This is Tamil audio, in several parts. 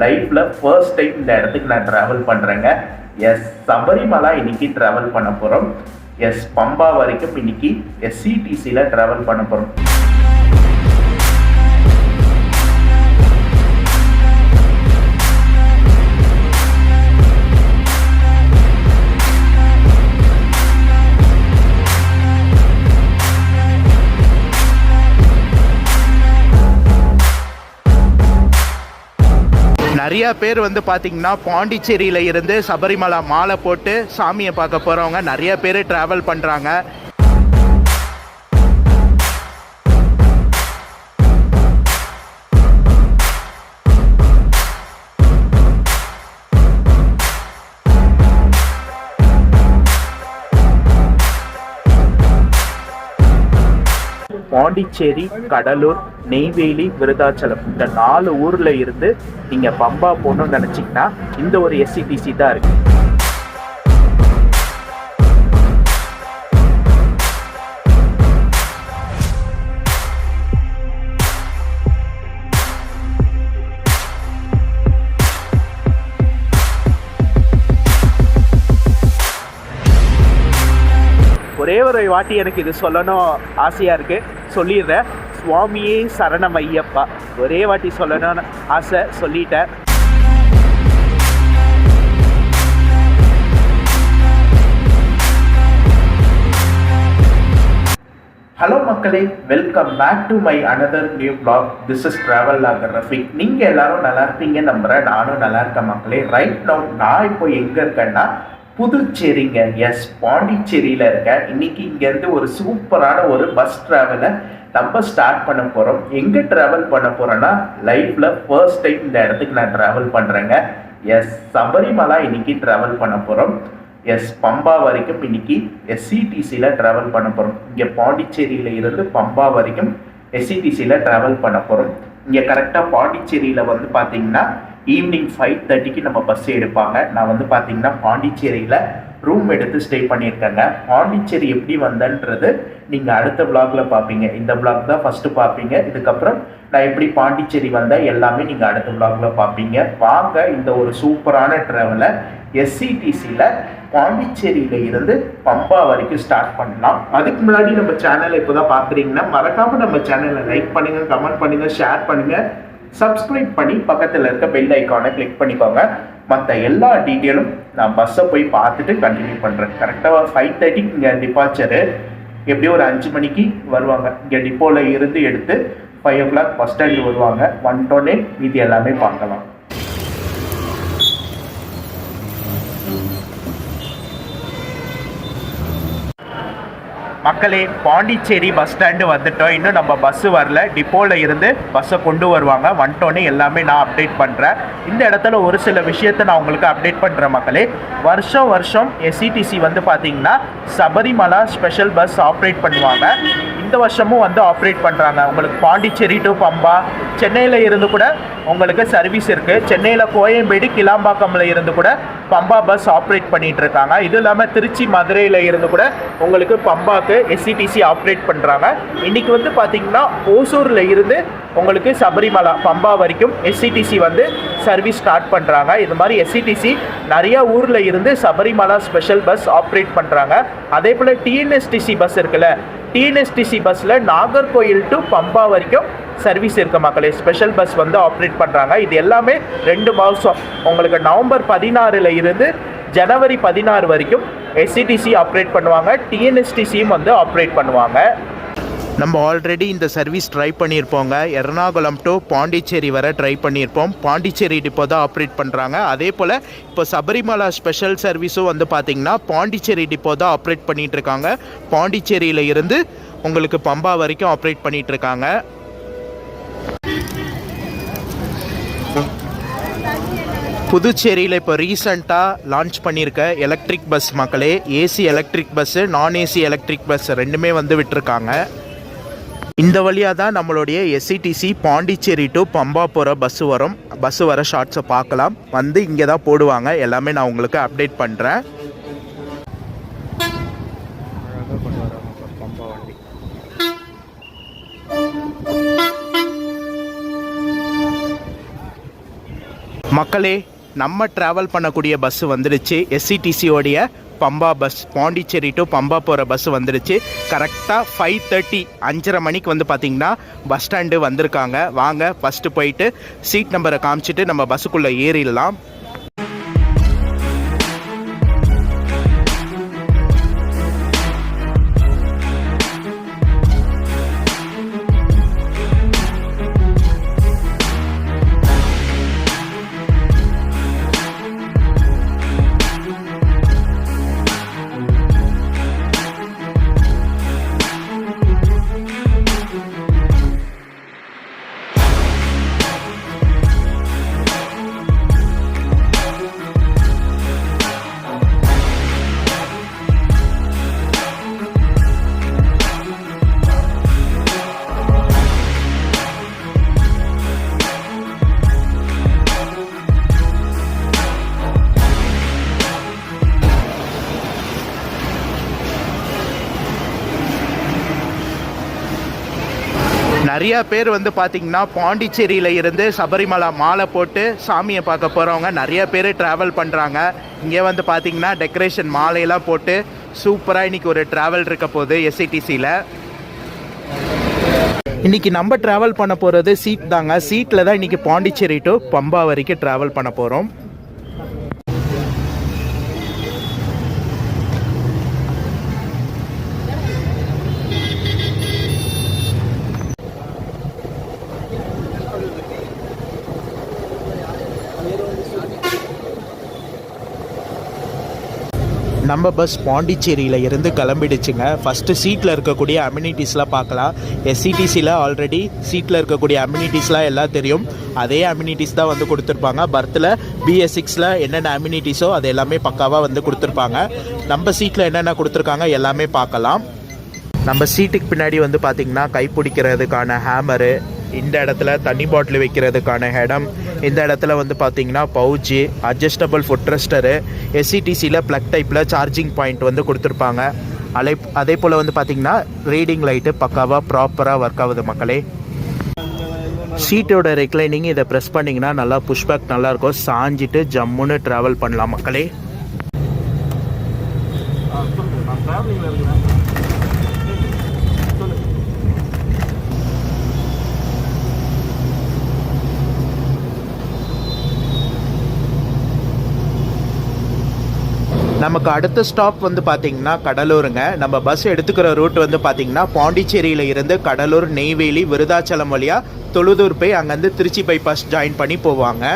லைஃப்ல ஃபர்ஸ்ட் டைம் இந்த இடத்துக்கு நான் டிராவல் பண்றேங்க. எஸ், சபரிமலா இன்னைக்கு டிராவல் பண்ண போறோம். எஸ், பம்பா வரைக்கும் இன்னைக்கு SCTCல டிராவல் பண்ண போறோம். நிறைய பேர் வந்து பார்த்தீங்கன்னா பாண்டிச்சேரியில் இருந்து சபரிமலா மாலை போட்டு சாமியை பார்க்க போகிறவங்க நிறைய பேர் ட்ராவல் பண்ணுறாங்க. பாண்டிச்சேரி, கடலூர், நெய்வேலி, விருதாச்சலம் இந்த 4 ஊர்ல இருந்து நீங்க பம்பா போகணும்னு நினைச்சீங்கன்னா இந்த ஒரு SCTC தான் இருக்கு. ஒரே ஒரு வாட்டி எனக்கு இது சொல்லணும் ஆசையா இருக்கு, சொல்லிடுறேன். சுவாமியே சரணம் ஐயப்பா, ஒரே வாட்டி சொல்லணும்னு ஆசை, சொல்லிட்டேன். ஹலோ மக்களே, welcome back to my another new vlog. This is travel logger Rafiq. நீங்க எல்லாரும் நல்லா இருப்பீங்க நம்புறேன். நானும் நல்லா இருக்கேன் மக்களே. ரைட் நவ் நான் இப்போ எங்க இருக்கேன்னா புதுச்சேரிங்க. எஸ், பாண்டிச்சேரியில இருக்கேன். இன்னைக்கு இங்கேருந்து ஒரு சூப்பரான ஒரு பஸ் டிராவலை நம்ம ஸ்டார்ட் பண்ண போகிறோம். எங்கே ட்ராவல் பண்ண போகிறோன்னா லைஃப்பில் ஃபர்ஸ்ட் டைம் இந்த இடத்துக்கு நான் ட்ராவல் பண்ணுறேங்க. எஸ், சபரிமலா இன்னைக்கு ட்ராவல் பண்ண போகிறோம். எஸ், பம்பா வரைக்கும் இன்னைக்கு SCTCல ட்ராவல் பண்ண போகிறோம். இங்கே பாண்டிச்சேரியில் இருந்து பம்பா வரைக்கும் SCTCல ட்ராவல் பண்ண போகிறோம். இங்கே கரெக்டாக பாண்டிச்சேரியில் வந்து பார்த்தீங்கன்னா ஈவினிங் 5:30க்கு நம்ம பஸ் எடுப்பாங்க. நான் வந்து பார்த்தீங்கன்னா பாண்டிச்சேரியில் ரூம் எடுத்து ஸ்டே பண்ணியிருக்கேங்க. பாண்டிச்சேரி எப்படி வந்தேன்றது நீங்கள் அடுத்த vlogல பார்ப்பீங்க. இந்த vlog தான் ஃபஸ்ட்டு பார்ப்பீங்க. இதுக்கப்புறம் நான் எப்படி பாண்டிச்சேரி வந்தேன் எல்லாமே நீங்கள் அடுத்த vlogல பார்ப்பீங்க. வாங்க இந்த ஒரு சூப்பரான ட்ராவலை SCTCல பாண்டிச்சேரியில இருந்து பம்பா வரைக்கும் ஸ்டார்ட் பண்ணலாம். அதுக்கு முன்னாடி நம்ம சேனலை இப்போ தான் பார்க்குறீங்கன்னா மறக்காமல் நம்ம சேனலை லைக் பண்ணுங்கள், கமெண்ட் பண்ணுங்கள், ஷேர் பண்ணுங்கள், சப்ஸ்கிரைப் பண்ணி பக்கத்தில் இருக்க பெல் ஐக்கானை கிளிக் பண்ணிக்கோங்க. மற்ற எல்லா டீட்டெயிலும் நான் பஸ்ஸை போய் பார்த்துட்டு கண்டினியூ பண்ணுறேன். கரெக்டாக 5:30க்கு இங்கே டிபார்ச்சரு. எப்படியும் ஒரு 5 மணிக்கு வருவாங்க. இங்கே டிப்போவில் இருந்து எடுத்து 5 o'clock பஸ் ஸ்டாண்டு வருவாங்க. வந்துட்டோன்னே மீதி எல்லாமே பார்க்கலாம். மக்களே, பாண்டிச்சேரி பஸ் ஸ்டாண்டு வந்துட்டோம். இன்னும் நம்ம பஸ்ஸு வரல. டிப்போவில் இருந்து பஸ்ஸை கொண்டு வருவாங்க. வந்துட்டோன்னே எல்லாமே நான் அப்டேட் பண்ணுறேன். இந்த இடத்துல ஒரு சில விஷயத்தை நான் உங்களுக்கு அப்டேட் பண்ணுறேன் மக்களே. வருஷம் SCTC வந்து பார்த்தீங்கன்னா சபரிமலா ஸ்பெஷல் பஸ் ஆப்ரேட் பண்ணுவாங்க. இந்த வருஷமும் வந்து ஆப்ரேட் பண்ணுறாங்க. உங்களுக்கு பாண்டிச்சேரி டு பம்பா, சென்னையில் இருந்து கூட உங்களுக்கு சர்வீஸ் இருக்குது. சென்னையில் கோயம்பேடு, கிளாம்பாக்கமில் இருந்து கூட பம்பா பஸ் ஆப்ரேட் பண்ணிகிட்டு இருக்காங்க. இது இல்லாமல் திருச்சி, மதுரையில் இருந்து கூட உங்களுக்கு பம்பாக்கு SCTC ஆப்ரேட் பண்ணுறாங்க. இன்றைக்கி வந்து பார்த்திங்கன்னா ஓசூரில் இருந்து உங்களுக்கு சபரிமலா பம்பா வரைக்கும் SCTC வந்து சர்வீஸ் ஸ்டார்ட் பண்ணுறாங்க. இது மாதிரி SCTC நிறையா ஊரில் இருந்து சபரிமலா ஸ்பெஷல் பஸ் ஆப்ரேட் பண்ணுறாங்க. அதே போல் TNSTC பஸ் இருக்குல்ல, TNSTC பஸ்ஸில் நாகர்கோயில் டு பம்பா வரைக்கும் சர்வீஸ் இருக்க மக்களே. ஸ்பெஷல் பஸ் வந்து ஆப்ரேட் பண்ணுறாங்க. இது எல்லாமே 2 மாதம் உங்களுக்கு நவம்பர் 16ல் இருந்து ஜனவரி 16 வரைக்கும் SCTC ஆப்ரேட் பண்ணுவாங்க. TNSTCயும் வந்து ஆப்ரேட் பண்ணுவாங்க. நம்ம ஆல்ரெடி இந்த சர்வீஸ் ட்ரை பண்ணியிருப்போங்க. எர்ணாகுளம் டு பாண்டிச்சேரி வரை ட்ரை பண்ணியிருப்போம். பாண்டிச்சேரி டிப்போ தான் ஆப்ரேட் பண்ணுறாங்க. அதே போல் இப்போ சபரிமலா ஸ்பெஷல் சர்வீஸும் வந்து பார்த்திங்கன்னா பாண்டிச்சேரி டிப்போ தான் ஆப்ரேட் பண்ணிகிட்ருக்காங்க. பாண்டிச்சேரியில் இருந்து உங்களுக்கு பம்பா வரைக்கும் ஆப்ரேட் பண்ணிகிட்ருக்காங்க. புதுச்சேரியில் இப்போ ரீசண்டாக லான்ச் பண்ணியிருக்க எலக்ட்ரிக் பஸ் மக்களே, AC எலக்ட்ரிக் பஸ்ஸு, நான் AC எலக்ட்ரிக் பஸ் ரெண்டுமே வந்து விட்டுருக்காங்க. இந்த வழியாக தான் நம்மளுடைய SCTC பாண்டிச்சேரி டு பம்பா போகிற பஸ்ஸு வரும். பஸ்ஸு வர ஷார்ட்ஸை பார்க்கலாம். வந்து இங்கே தான் போடுவாங்க. எல்லாமே நான் உங்களுக்கு அப்டேட் பண்ணுறேன். மக்களே, நம்ம ட்ராவல் பண்ணக்கூடிய பஸ்ஸு வந்துடுச்சு. எஸ்சிடிசியோடைய பம்பா பஸ், பாண்டிச்சேரி டு பம்பா போகிற பஸ் வந்துடுச்சு. கரெக்டாக 5:30 5:30 மணிக்கு வந்து பார்த்திங்கன்னா பஸ் ஸ்டாண்டு வந்திருக்காங்க. வாங்க ஃபஸ்ட்டு போயிட்டு சீட் நம்பரை காமிச்சிட்டு நம்ம பஸ்ஸுக்குள்ளே ஏறிடலாம். நிறையா பேர் வந்து பார்த்திங்கன்னா பாண்டிச்சேரியில் இருந்து சபரிமலை மாலை போட்டு சாமியை பார்க்க போகிறவங்க நிறைய பேர் ட்ராவல் பண்ணுறாங்க. இங்கே வந்து பார்த்திங்கன்னா டெக்கரேஷன் மாலையெல்லாம் போட்டு சூப்பராக இன்றைக்கி ஒரு ட்ராவல் இருக்க போகுது எஸ்சிடிசியில். இன்றைக்கி நம்ம ட்ராவல் பண்ண போகிறது சீட் தாங்க. சீட்டில் தான் இன்றைக்கி பாண்டிச்சேரி டு பம்பா வரைக்கும் ட்ராவல் பண்ண போகிறோம். நம்ம பஸ் பாண்டிச்சேரியில் இருந்து கிளம்பிடுச்சுங்க. ஃபஸ்ட்டு சீட்டில் இருக்கக்கூடிய அம்யூனிட்டிஸ்லாம் பார்க்கலாம். எஸ்சிடிசியில் ஆல்ரெடி சீட்டில் இருக்கக்கூடிய அம்யூனிட்டிஸ்லாம் எல்லாம் தெரியும். அதே அம்யூனிட்டிஸ் தான் வந்து கொடுத்துருப்பாங்க. பர்த்தில் BS6 என்னென்ன அம்யூனிட்டிஸோ அது எல்லாமே பக்காவாக வந்து கொடுத்துருப்பாங்க. நம்ம சீட்டில் என்னென்ன கொடுத்துருக்காங்க எல்லாமே பார்க்கலாம். நம்ம சீட்டுக்கு பின்னாடி வந்து பார்த்திங்கன்னா கைப்பிடிக்கிறதுக்கான ஹேமரு, இந்த இடத்துல தண்ணி பாட்டில் வைக்கிறதுக்கான இடம், இந்த இடத்துல வந்து பார்த்திங்கன்னா பவுச்சு, அட்ஜஸ்டபிள் ஃபுட் ரெஸ்டரு, எஸ்சிடிசியில் ப்ளக் டைப்பில் சார்ஜிங் பாயிண்ட் வந்து கொடுத்துருப்பாங்க. அதே போல் வந்து பார்த்திங்கன்னா ரீடிங் லைட்டு பக்காவாக ப்ராப்பராக ஒர்க் ஆகுது மக்களே. சீட்டோட ரெக்ளைனிங் இதை ப்ரெஸ் பண்ணிங்கன்னா நல்லா புஷ்பேக் நல்லாயிருக்கும். சாஞ்சிட்டு ஜம்முன்னு ட்ராவல் பண்ணலாம் மக்களே. நமக்கு அடுத்த ஸ்டாப் வந்து பார்த்திங்கன்னா கடலூருங்க. நம்ம பஸ் எடுத்துக்கிற ரூட் வந்து பார்த்திங்கன்னா பாண்டிச்சேரியில் இருந்து கடலூர், நெய்வேலி, விருதாச்சலம் வழியாக தொழுதூர் போய் அங்கேருந்து திருச்சி பைபாஸ் ஜாயின் பண்ணி போவாங்க.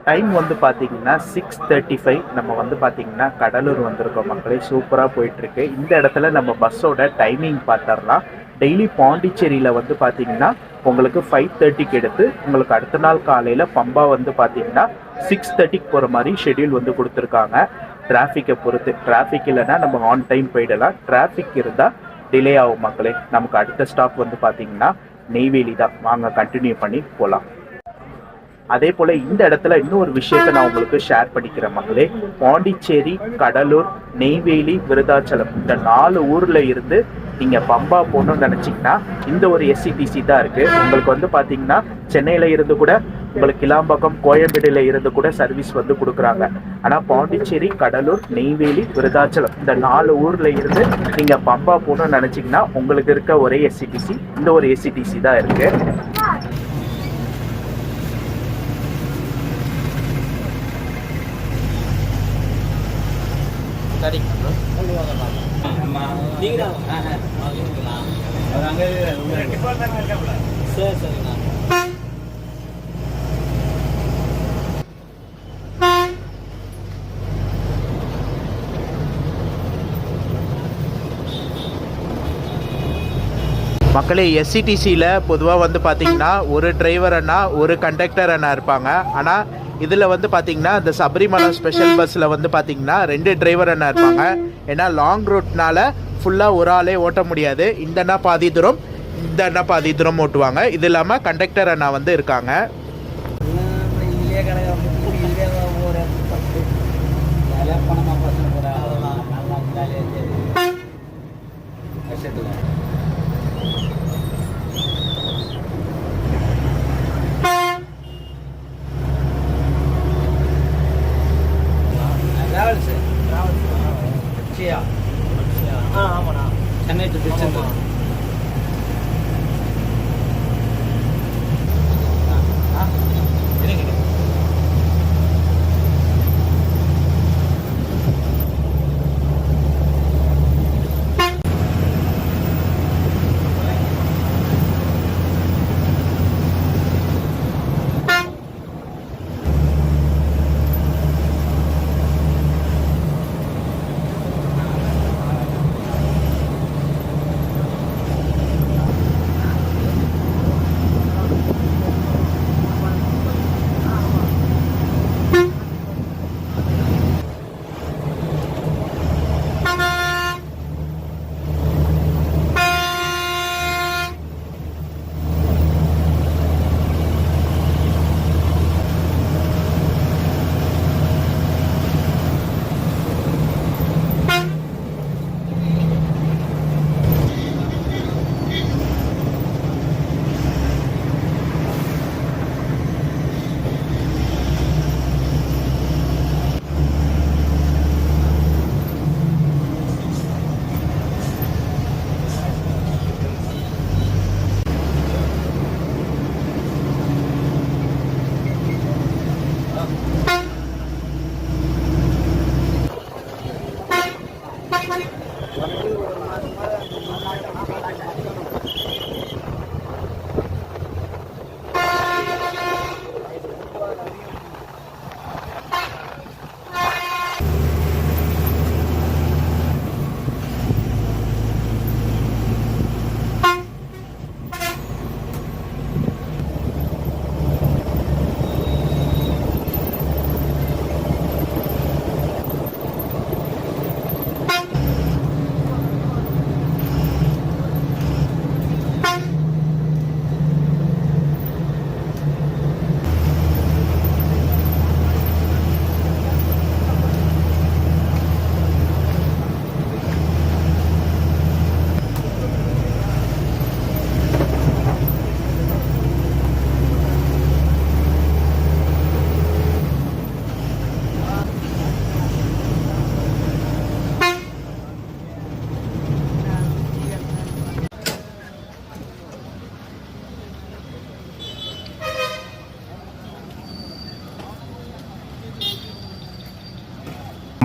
டைம் வந்து பார்த்தீங்கன்னா 6:35. நம்ம வந்து பார்த்தீங்கன்னா கடலூர் வந்திருக்கோம் மக்களே. சூப்பராக போயிட்டுருக்கு. இந்த இடத்துல நம்ம பஸ்ஸோட டைமிங் பார்த்துடலாம். டெய்லி பாண்டிச்சேரியில் வந்து பார்த்தீங்கன்னா உங்களுக்கு 5:30க்கு எடுத்து உங்களுக்கு அடுத்த நாள் காலையில் பம்பா வந்து பார்த்தீங்கன்னா 6:30க்கு போகிற மாதிரி ஷெட்யூல் வந்து கொடுத்துருக்காங்க. டிராஃபிக்கை பொறுத்து, டிராஃபிக் இல்லைன்னா நம்ம ஆன் டைம் போயிடலாம். டிராஃபிக் இருந்தால் டிலே ஆகும் மக்களே. நமக்கு அடுத்த ஸ்டாப் வந்து பார்த்தீங்கன்னா நெய்வேலி தான். வாங்க கண்டினியூ பண்ணி போகலாம். அதே போல் இந்த இடத்துல இன்னொரு விஷயத்தை நான் உங்களுக்கு ஷேர் பண்ணிக்கிறேன் மக்களே. பாண்டிச்சேரி, கடலூர், நெய்வேலி, விருதாச்சலம் இந்த 4 ஊரில் இருந்து நீங்கள் பம்பா போகணும்னு நினச்சிங்கன்னா இந்த ஒரு எஸ்சிடிசி தான் இருக்குது. உங்களுக்கு வந்து பார்த்தீங்கன்னா சென்னையில் இருந்து கூட, உங்களுக்கு கிளாம்பாக்கம், கோயம்பேடுல இருந்து கூட சர்வீஸ் வந்து கொடுக்குறாங்க. ஆனால் பாண்டிச்சேரி, கடலூர், நெய்வேலி, விருதாச்சலம் இந்த 4 ஊரில் இருந்து நீங்கள் பம்பா போகணும்னு நினச்சிங்கன்னா உங்களுக்கு இருக்க ஒரே எஸ்சிடிசி இந்த ஒரு எஸ்சிடிசி தான் இருக்குது. மக்களே, எஸ்சிடிசியில் பொதுவாக வந்து பார்த்தீங்கன்னா ஒரு டிரைவர் அண்ணா, ஒரு கண்டக்டர் அண்ணா இருப்பாங்க. ஆனால் இதில் வந்து பார்த்தீங்கன்னா இந்த சபரிமலை ஸ்பெஷல் பஸ்ஸில் வந்து பார்த்தீங்கன்னா 2 டிரைவர் அண்ணா இருப்பாங்க. ஏன்னா லாங் ரூட்னால ஃபுல்லாக ஒரு ஆளே ஓட்ட முடியாது. இந்த அண்ணா பாதி தூரம், இந்த அண்ணா பாதி தூரம் ஓட்டுவாங்க. இது இல்லாமல் கண்டக்டர் அண்ணா வந்து இருக்காங்க. ஆமாண்ணா, சென்னை டு திருச்செந்தூர்.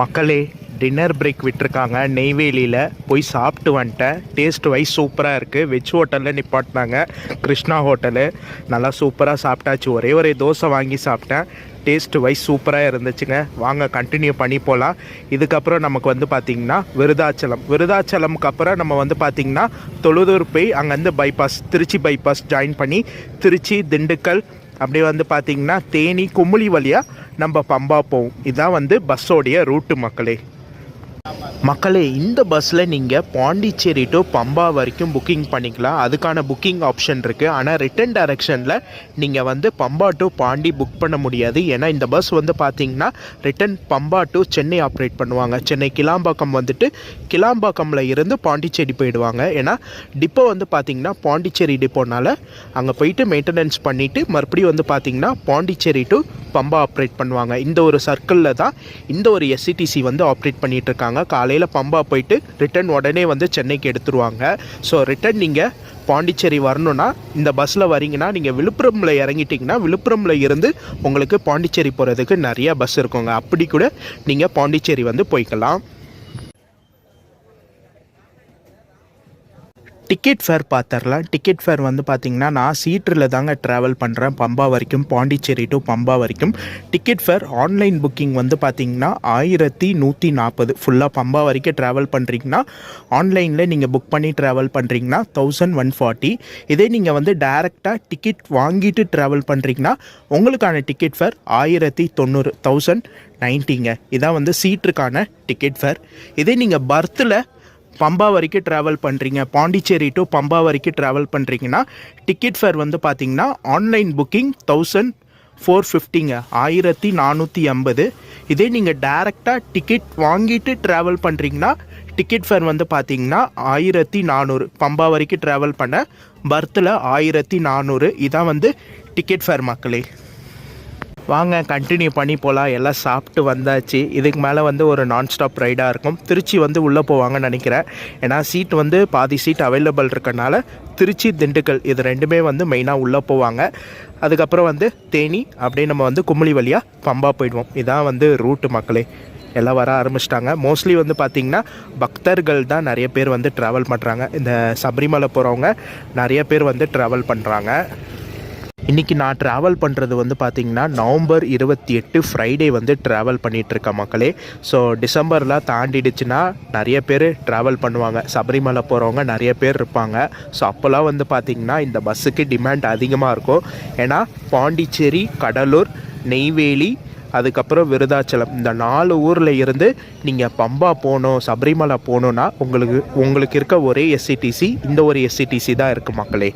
மக்களே, டின்னர் பிரேக் விட்டுருக்காங்க. நெய்வேலியில் போய் சாப்பிட்டு வந்துட்டேன். டேஸ்ட் வைஸ் சூப்பராக இருக்குது. வெஜ் ஹோட்டலில் நிப்பாட்டினாங்க, கிருஷ்ணா ஹோட்டலு. நல்லா சூப்பராக சாப்பிட்டாச்சு. ஒரே தோசை வாங்கி சாப்பிட்டேன். டேஸ்ட் வைஸ் சூப்பராக இருந்துச்சுங்க. வாங்க கண்டினியூ பண்ணி போகலாம். இதுக்கப்புறம் நமக்கு வந்து பார்த்திங்கன்னா விருதாச்சலம்க்கு அப்புறம் நம்ம வந்து பார்த்திங்கன்னா தொழுதூர் போய் அங்கேருந்து பைபாஸ் திருச்சி பைபாஸ் ஜாயின் பண்ணி திருச்சி திண்டுக்கல் அப்படியே வந்து பார்த்திங்கன்னா தேனி குமுளி வழியாக நம்ம பம்பா போவோம். இதுதான் வந்து பஸ்ஸோடைய ரூட்டு மக்களே. இந்த பஸ்ஸில் நீங்கள் பாண்டிச்சேரி டு பம்பா வரைக்கும் புக்கிங் பண்ணிக்கலாம். அதுக்கான புக்கிங் ஆப்ஷன் இருக்குது. ஆனால் ரிட்டன் டைரெக்ஷனில் நீங்கள் வந்து பம்பா டு பாண்டி புக் பண்ண முடியாது. ஏன்னா இந்த பஸ் வந்து பார்த்திங்கன்னா ரிட்டன் பம்பா டு சென்னை ஆப்ரேட் பண்ணுவாங்க. சென்னை கிளாம்பாக்கம் வந்துட்டு கிளாம்பாக்கமில் இருந்து பாண்டிச்சேரி போயிடுவாங்க. ஏன்னா டிப்போ வந்து பார்த்திங்கன்னா பாண்டிச்சேரி டிப்போனால அங்கே போயிட்டு மெயின்டெனன்ஸ் பண்ணிவிட்டு மறுபடியும் வந்து பார்த்திங்கன்னா பாண்டிச்சேரி டு பம்பா ஆப்ரேட் பண்ணுவாங்க. இந்த ஒரு சர்க்கிளில் தான் இந்த ஒரு எஸ்சிடிசி வந்து ஆப்ரேட் பண்ணிகிட்ருக்காங்க. காலையில் பம்பா போயிட்டு ரிட்டன் உடனே வந்து சென்னைக்கு எடுத்துருவாங்க. ஸோ ரிட்டன் நீங்கள் பாண்டிச்சேரி வரணுன்னா இந்த பஸ்ஸில் வரீங்கன்னா நீங்கள் விழுப்புரமில் இறங்கிட்டிங்கன்னா விழுப்புரமில் இருந்து உங்களுக்கு பாண்டிச்சேரி போகிறதுக்கு நிறையா பஸ் இருக்குங்க. அப்படி கூட நீங்கள் பாண்டிச்சேரி வந்து போய்க்கலாம். டிக்கெட் ஃபேர் பார்த்துடலாம். டிக்கெட் ஃபேர் வந்து பார்த்திங்கன்னா நான் சீட்டில் தாங்க ட்ராவல் பண்ணுறேன் பம்பா வரைக்கும், பாண்டிச்சேரி டு பம்பா வரைக்கும். டிக்கெட் ஃபேர் ஆன்லைன் புக்கிங் வந்து பார்த்திங்கன்னா 1140. ஃபுல்லாக பம்பா வரைக்கும் ட்ராவல் பண்ணுறீங்கன்னா ஆன்லைனில் நீங்கள் புக் பண்ணி ட்ராவல் பண்ணுறீங்கன்னா 1140. இதே நீங்கள் வந்து டைரெக்டாக டிக்கெட் வாங்கிட்டு ட்ராவல் பண்ணுறீங்கன்னா உங்களுக்கான டிக்கெட் ஃபேர் 1090 1090ங்க. இதான் வந்து சீட்டுக்கான டிக்கெட் ஃபேர். இதே நீங்கள் பர்த்தில் பம்பா வரைக்கும் ட்ராவல் பண்ணுறீங்க, பாண்டிச்சேரி டு பம்பா வரைக்கும் ட்ராவல் பண்ணுறீங்கன்னா டிக்கெட் ஃபேர் வந்து பார்த்திங்கன்னா ஆன்லைன் புக்கிங் 1450ங்க, 1450. இதே நீங்கள் டைரெக்டாக டிக்கெட் வாங்கிட்டு ட்ராவல் பண்ணுறீங்கன்னா டிக்கெட் ஃபேர் வந்து பார்த்திங்கன்னா 1400. பம்பா வரைக்கும் ட்ராவல் பண்ண பர்த்தில் 1400. இதான் வந்து டிக்கெட் ஃபேர் மக்களே. வாங்க கண்டினியூ பண்ணி போகலாம். எல்லாம் சாப்பிட்டு வந்தாச்சு. இதுக்கு மேலே வந்து ஒரு நான் ஸ்டாப் ரைடாக இருக்கும். திருச்சி வந்து உள்ளே போவாங்கன்னு நினைக்கிறேன். ஏன்னா சீட் வந்து பாதி சீட் அவைலபிள் இருக்கனால திருச்சி திண்டுக்கல் இது ரெண்டுமே வந்து மெயினாக உள்ளே போவாங்க. அதுக்கப்புறம் வந்து தேனி அப்படியே நம்ம வந்து குமுளி வழியாக பம்பா போயிடுவோம். இதான் வந்து ரூட்டு மக்களே. எல்லாம் வர ஆரம்பிச்சிட்டாங்க. மோஸ்ட்லி வந்து பார்த்திங்கன்னா பக்தர்கள் தான் நிறைய பேர் வந்து ட்ராவல் பண்ணுறாங்க. இந்த சபரிமலை போகிறவங்க நிறைய பேர் வந்து ட்ராவல் பண்ணுறாங்க. இன்றைக்கி நான் ட்ராவல் பண்ணுறது வந்து பார்த்திங்கன்னா நவம்பர் 28 ஃப்ரைடே வந்து ட்ராவல் பண்ணிகிட்ருக்கேன் மக்களே. ஸோ டிசம்பர்லாம் தாண்டிடுச்சுன்னா நிறைய பேர் ட்ராவல் பண்ணுவாங்க. சபரிமலை போகிறவங்க நிறைய பேர் இருப்பாங்க. ஸோ அப்போல்லாம் வந்து பார்த்திங்கன்னா இந்த பஸ்ஸுக்கு டிமாண்ட் அதிகமாக இருக்கும். ஏன்னா பாண்டிச்சேரி, கடலூர், நெய்வேலி, அதுக்கப்புறம் விருதாச்சலம் இந்த 4 ஊரில் இருந்து நீங்கள் பம்பா போகணும், சபரிமலை போகணுன்னா உங்களுக்கு இருக்க ஒரே எஸ்சிடிசி இந்த ஒரு எஸ்சிடிசி தான் இருக்குது மக்களே.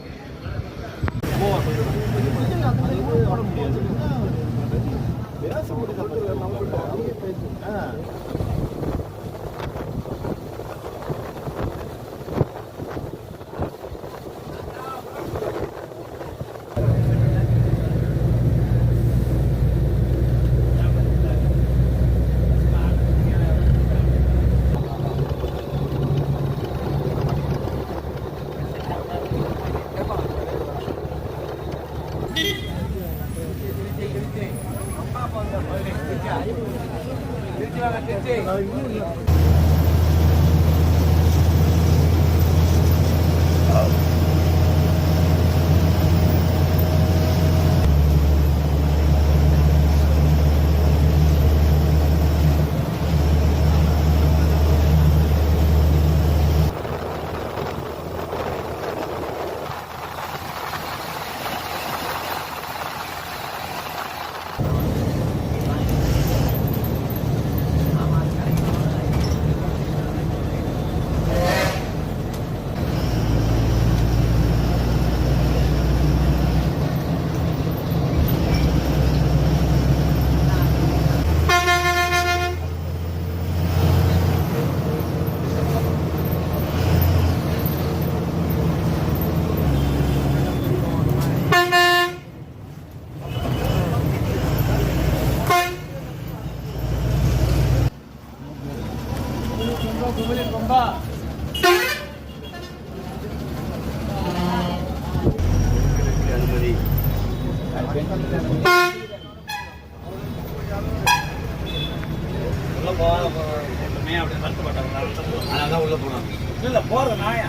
அதான் உள்ள போனோம். இல்ல போறது நாயா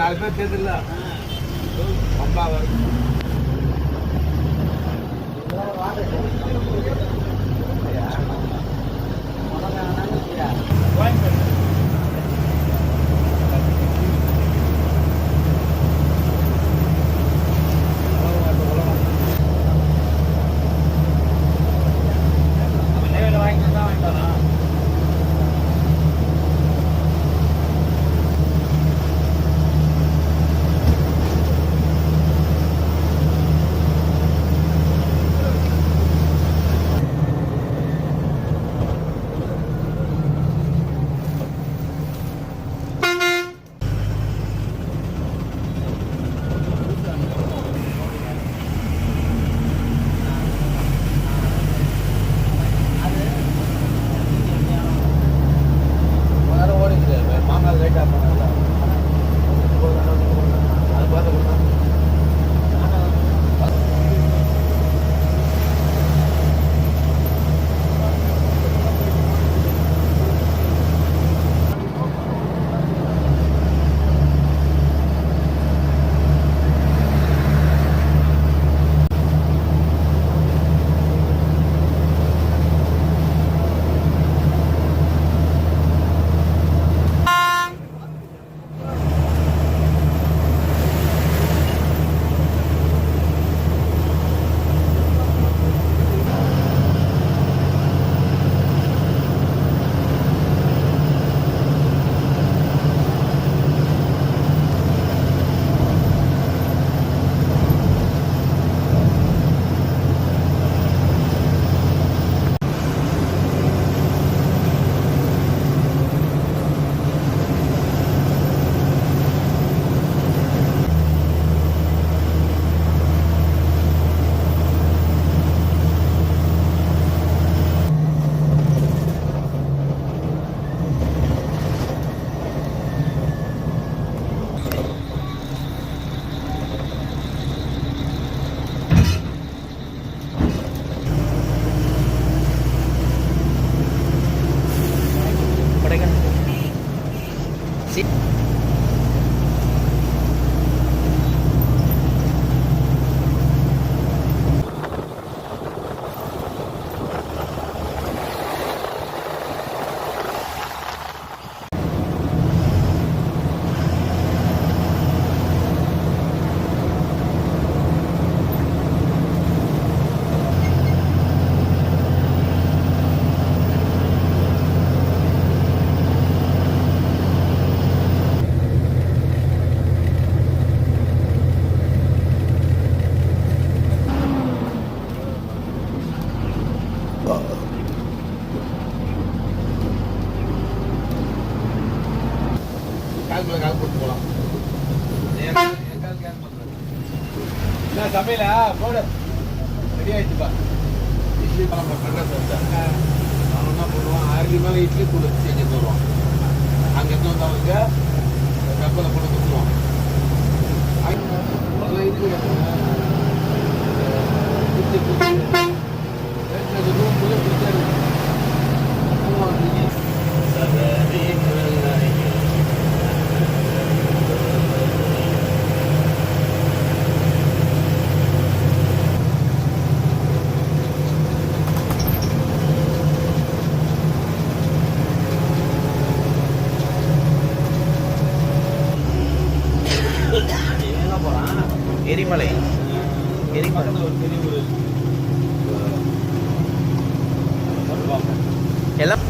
4 பேர் தெரியுதுல்ல. பம்பா வரும். கால் கால் போட்டு போகலாம். என்ன சமையலா போடு ரெடி ஆயிடுச்சுப்பா. இட்லி நம்ம மெட்ராஸ் வச்சா அவன் என்ன பண்ணுவான், 6 மேலே இட்லி கூட செஞ்சு தருவான். அங்கேருந்து வந்து அவங்க கப்பலை போட்டு கொடுத்துருவான். முதல்ல இட்லி எரிமலை எரிமலை எல்லாம்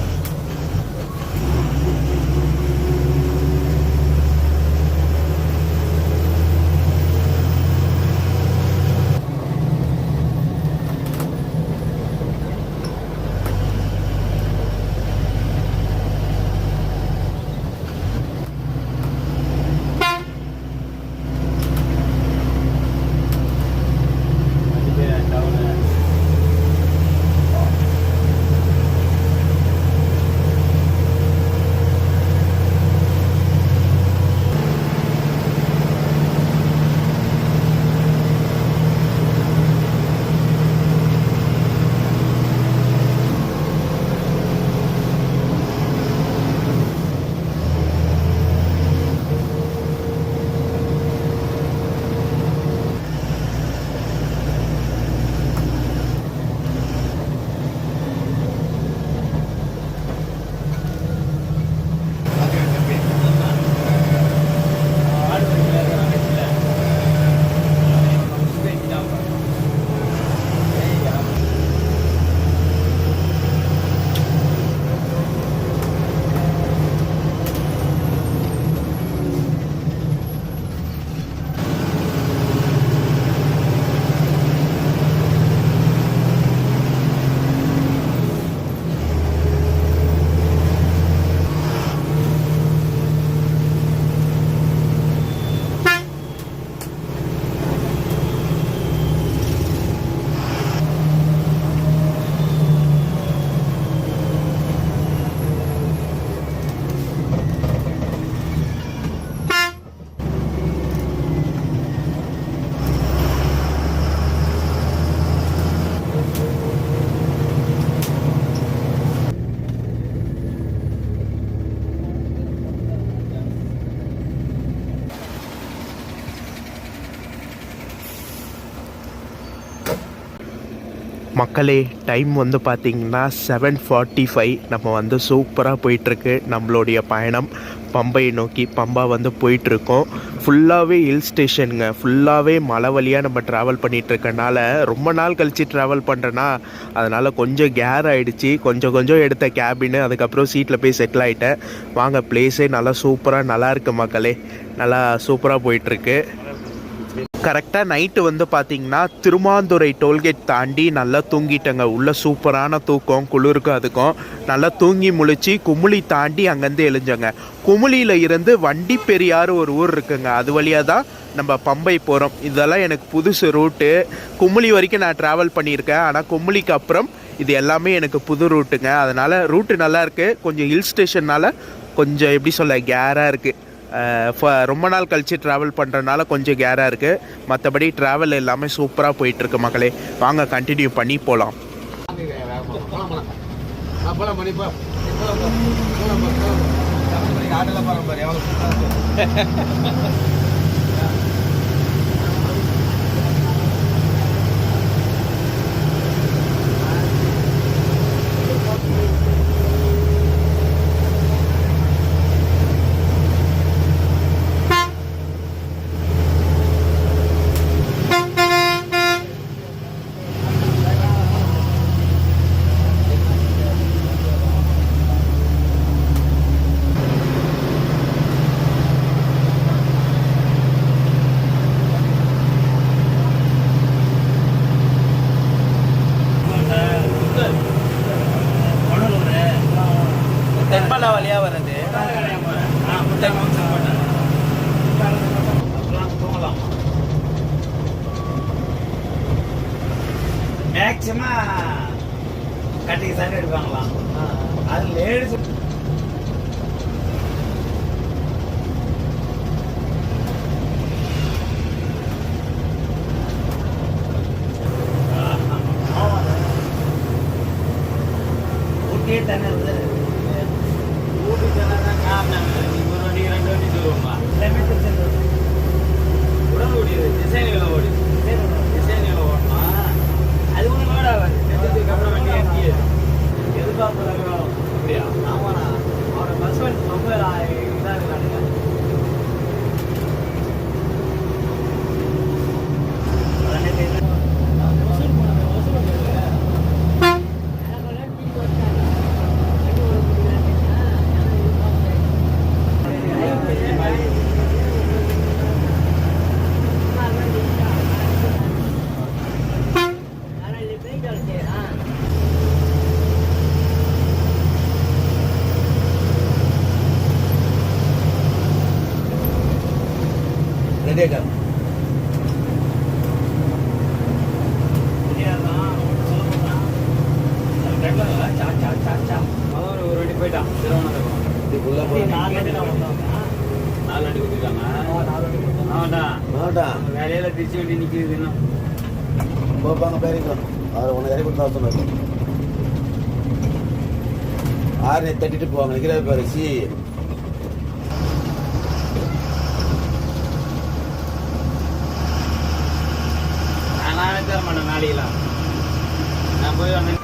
மக்களே டைம் வந்து பார்த்திங்கன்னா 7:45. நம்ம வந்து சூப்பராக போயிட்டுருக்கு நம்மளுடைய பயணம் பம்பை நோக்கி. பம்பா வந்து போயிட்டுருக்கோம். ஃபுல்லாகவே ஹில் ஸ்டேஷனுங்க. ஃபுல்லாகவே மலை வழியாக நம்ம ட்ராவல் பண்ணிகிட்ருக்கனால ரொம்ப நாள் கழித்து ட்ராவல் பண்ணுறேன்னா அதனால் கொஞ்சம் கேர் ஆகிடுச்சி. கொஞ்சம் எடுத்த கேபின்னு அதுக்கப்புறம் சீட்டில் போய் செட்டில் ஆகிட்டேன். வாங்க, பிளேஸே நல்லா சூப்பராக நல்லா இருக்கு மக்களே. நல்லா சூப்பராக போயிட்டுருக்கு. கரெக்டாக நைட்டு வந்து பார்த்திங்கன்னா திருமாந்துறை டோல்கேட் தாண்டி நல்லா தூங்கிட்டேங்க. உள்ள சூப்பரான தூக்கம், குளிருக்கும் அதுக்கும் நல்லா தூங்கி முழிச்சு குமுளி தாண்டி அங்கேருந்து எழுஞ்சங்க. குமுளியில் இருந்து வண்டி பெரியாறு ஒரு ஊர் இருக்குங்க, அது வழியாக தான் நம்ம பம்பை போகிறோம். இதெல்லாம் எனக்கு புதுசு ரூட்டு. குமுளி வரைக்கும் நான் ட்ராவல் பண்ணியிருக்கேன், ஆனால் குமுளிக்கு அப்புறம் இது எல்லாமே எனக்கு புது ரூட்டுங்க. அதனால் ரூட்டு நல்லாயிருக்கு. கொஞ்சம் ஹில் ஸ்டேஷன்னால் கொஞ்சம் எப்படி சொல்ல கேராக இருக்குது. ரொம்ப நாள் கழித்து ட்ராவல் பண்ணுறதுனால கொஞ்சம் கேராக இருக்குது. மற்றபடி ட்ராவல் எல்லாமே சூப்பராக போயிட்டுருக்கு மக்களே. வாங்க கண்டினியூ பண்ணி போகலாம். தென்பலா வழியாக வருது. மேக்சிமம் கட்டிங் சண்டை எடுப்பாங்களாம். அது லேடிஸ் ஊட்டியே தானே இருக்குது. ஊட்டி தானே தான் காரணம். ஒரு வண்டி 2 வண்டி சொல்லுவோம்மா. எல்லாமே தெரிஞ்சது உடல் ஓடிடுது. டிசைன்களை ஓடிது. டிசைன்களை ஓடனா அது ஒன்றும் லோட் ஆகாது. நெஞ்சத்துக்கு அப்புறம் வண்டி ஏற்றியது எதிர்பார்ப்பு அப்படியா? ஆமாண்ணா, அவரோட பஸ் வந்து ரொம்ப இதாக இருக்காங்க. ஒரு வண்டி போயிட்டான் திருவண்ணாமலை. 4 வண்டி கொடுத்துருக்காங்க. வேலையில திருச்சி வண்டி நிற்கிது. இன்னும் போப்பாங்க பேரிக்கணும். அவர் உனக்கு இறக்கி கொடுத்தா சொன்னார். 6 தட்டிட்டு போவாங்க. நிற்கிற பேர் சி நானே தர மாட்டேன் வேலையெல்லாம். நான் போய் வந்தேன்.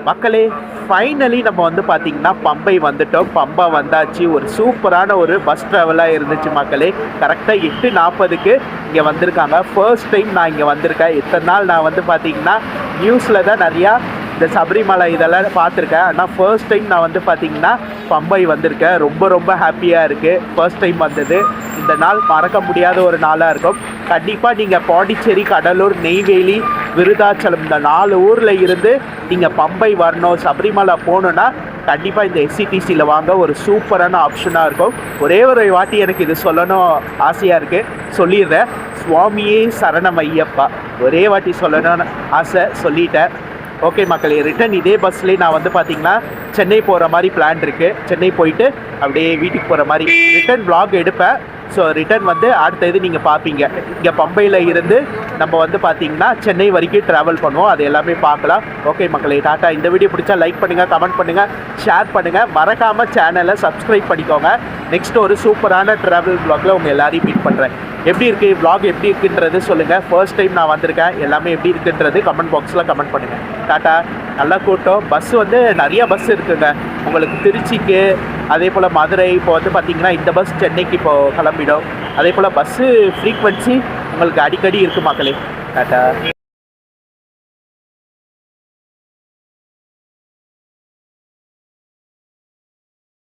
மக்களே ஃபைனலி நம்ம வந்து பார்த்திங்கன்னா பம்பை வந்துட்டோம். பம்பா வந்தாச்சு. ஒரு சூப்பரான ஒரு பஸ் ட்ராவலாக இருந்துச்சு மக்களே. கரெக்டாக 8:40க்கு இங்கே வந்திருக்காங்க. ஃபர்ஸ்ட் டைம் நான் இங்கே வந்திருக்கேன். இத்தனை நாள் நான் வந்து பார்த்திங்கன்னா நியூஸில் தான் நிறையா இந்த சபரிமலை இதெல்லாம் பார்த்துருக்கேன். ஆனால் ஃபர்ஸ்ட் டைம் நான் வந்து பார்த்திங்கன்னா பம்பை வந்திருக்கேன். ரொம்ப ஹாப்பியாக இருக்குது. ஃபர்ஸ்ட் டைம் வந்தது. இந்த நாள் மறக்க முடியாத ஒரு நாளாக இருக்கும். கண்டிப்பாக நீங்கள் பாண்டிச்சேரி, கடலூர், நெய்வேலி, விருதாச்சலம் இந்த 4 ஊரில் இருந்து நீங்கள் பம்பை வரணும், சபரிமலை போகணுன்னா கண்டிப்பாக இந்த எஸ்சிடிசியில் வாங்க. ஒரு சூப்பரான ஆப்ஷனாக இருக்கும். ஒரே ஒரு வாட்டி எனக்கு இது சொல்லணும் ஆசையாக இருக்குது, சொல்லிடுறேன். சுவாமியே சரணம் ஐயப்பா. ஒரே வாட்டி சொல்லணும்னு ஆசை, சொல்லிட்டேன். ஓகே மக்களே, ரிட்டன் இதே பஸ்லேயே நான் வந்து பார்த்திங்கன்னா சென்னை போகிற மாதிரி பிளான் இருக்குது. சென்னை போயிட்டு அப்படியே வீட்டுக்கு போகிற மாதிரி ரிட்டன் vlog எடுப்பேன். ஸோ ரிட்டர்ன் வந்து அடுத்த இது நீங்கள் பார்ப்பீங்க. இங்கே பம்பையில் இருந்து நம்ம வந்து பார்த்தீங்கன்னா சென்னை வரைக்கும் ட்ராவல் பண்ணுவோம். அது எல்லாமே பார்க்கலாம். ஓகே மக்களே, டாட்டா. இந்த வீடியோ பிடிச்சா லைக் பண்ணுங்கள், கமெண்ட் பண்ணுங்கள், ஷேர் பண்ணுங்கள். மறக்காமல் சேனலை சப்ஸ்கிரைப் பண்ணிக்கோங்க. நெக்ஸ்ட் ஒரு சூப்பரான ட்ராவல் வ்ளாகில் உங்கள் எல்லாரையும் மீட் பண்ணுறேன். எப்படி இருக்குது வ்ளாக், எப்படி இருக்குன்றது சொல்லுங்கள். ஃபர்ஸ்ட் டைம் நான் வந்திருக்கேன், எல்லாமே எப்படி இருக்குன்றது கமெண்ட் பாக்ஸில் கமெண்ட் பண்ணுங்கள். டாட்டா. நல்லா கூட்டம். பஸ் வந்து நிறைய பஸ் இருக்குங்க உங்களுக்கு திருச்சிக்கு, அதே போல் மதுரை. இப்போ வந்து பார்த்திங்கன்னா இந்த பஸ் சென்னைக்கு இப்போது கிளம்பிடும். அதே போல் பஸ்ஸு ஃப்ரீக்வன்சி உங்களுக்கு அடிக்கடி இருக்குது மக்களே. டாட்டா.